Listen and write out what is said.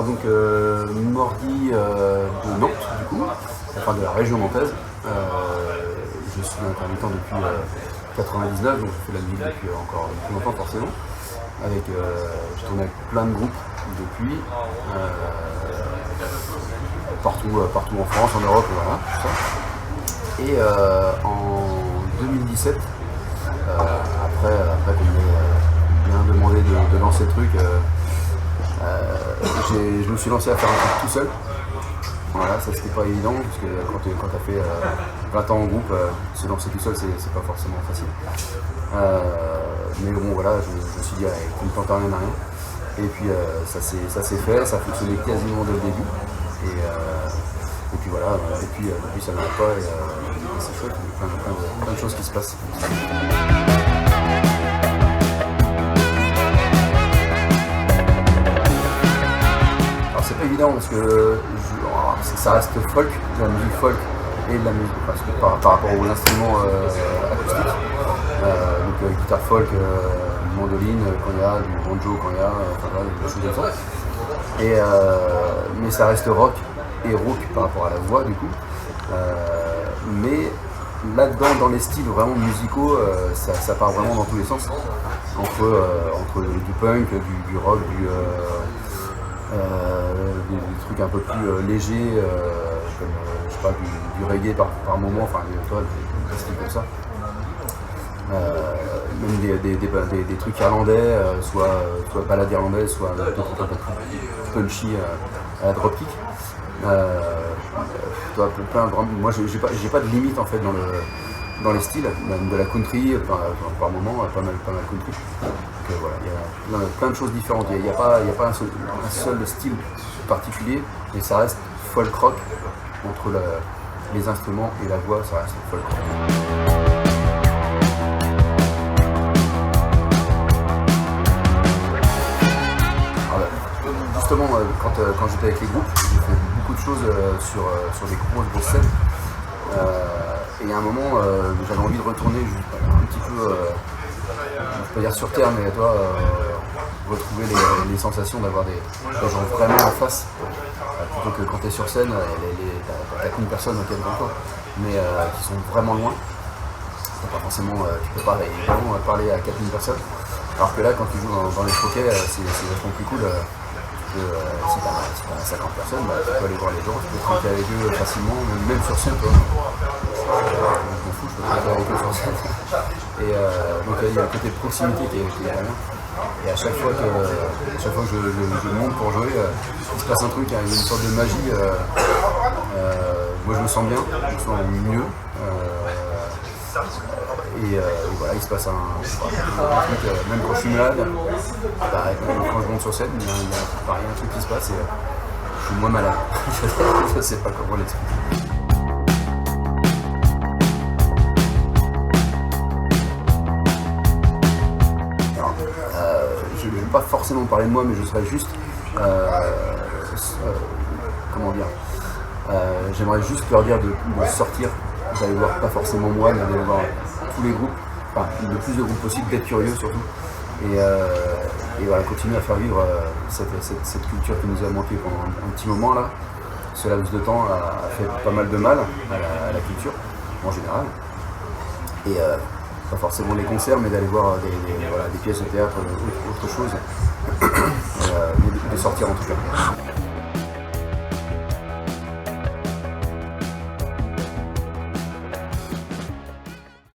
Alors donc Mordi de Nantes du coup, enfin de la région nantaise. Je suis intermittent depuis 99, donc je fais la musique depuis encore plus longtemps forcément. Je tourne avec plein de groupes depuis, partout en France, en Europe, voilà, tout ça. Et en 2017, après qu'on m'ait bien demandé de lancer le truc, je me suis lancé à faire un truc tout seul. Voilà, ça c'était pas évident, parce que quand tu as fait 20 ans en groupe, se lancer tout seul, c'est pas forcément facile. Mais bon, voilà, je me suis dit, tu ne tentes rien à rien. Et puis ça s'est fait, ça a fonctionné quasiment dès le début. Et puis voilà, depuis ça n'arrête pas, et c'est chouette, il y a plein de choses qui se passent. C'est pas évident parce que ça reste folk, de la musique folk et de la musique parce que par rapport aux instruments acoustiques, donc guitare folk, mandoline quand il y a, du banjo quand il y a, enfin voilà, des choses comme ça. Mais ça reste rock et rock par rapport à la voix du coup. Mais là-dedans, dans les styles vraiment musicaux, ça part vraiment dans tous les sens. Entre du punk, du rock, des trucs un peu plus légers, comme je sais pas, du reggae par moment, enfin des styles comme ça. Même des trucs irlandais, soit balade irlandaise, soit des trucs un peu plus punchy à la dropkick. Moi j'ai pas de limite en fait dans les styles, même de la country, par moment pas mal country. Donc voilà, il y a plein de choses différentes. Il n'y a pas un seul style particulier, mais ça reste folk rock entre les instruments et la voix, ça reste folk rock. Justement, quand j'étais avec les groupes, j'ai fait beaucoup de choses sur des grosses scènes. Et il y a un moment, j'avais envie de retourner un petit peu, je ne peux pas dire sur terre, mais toi, retrouver les sensations d'avoir des gens vraiment en face, plutôt que quand tu es sur scène, t'as qu'une personne auquel devant toi, mais qui sont vraiment loin. Pas forcément, tu peux pas évidemment parler à 4000 personnes, alors que là, quand tu joues dans les troquets, c'est vachement plus cool. Si t'as 50 personnes, tu peux aller voir les gens, tu peux trinquer avec eux facilement, même sur scène, toi. Je m'en fous, je peux trinquer avec eux sur scène. Et donc il y a le côté de proximité qui est bien. Et à chaque fois que je monte pour jouer, il se passe un truc, il y a une sorte de magie. Moi je me sens bien, je me sens mieux. Et voilà, il se passe un truc, même quand je suis malade, quand je monte sur scène, il y a un truc qui se passe et je suis moins malade. Je sais pas comment l'expliquer. Je ne vais pas forcément parler de moi, mais je serais juste, comment dire, j'aimerais juste leur dire de sortir, d'aller voir pas forcément moi, mais d'aller voir tous les groupes, enfin le plus de groupes possible, d'être curieux surtout, et voilà, continuer à faire vivre cette culture qui nous a manqué pendant un petit moment là. Ce laps de temps a fait pas mal de mal à la culture en général, et pas forcément les concerts, mais d'aller voir des pièces de théâtre, autre chose, de sortir en tout cas.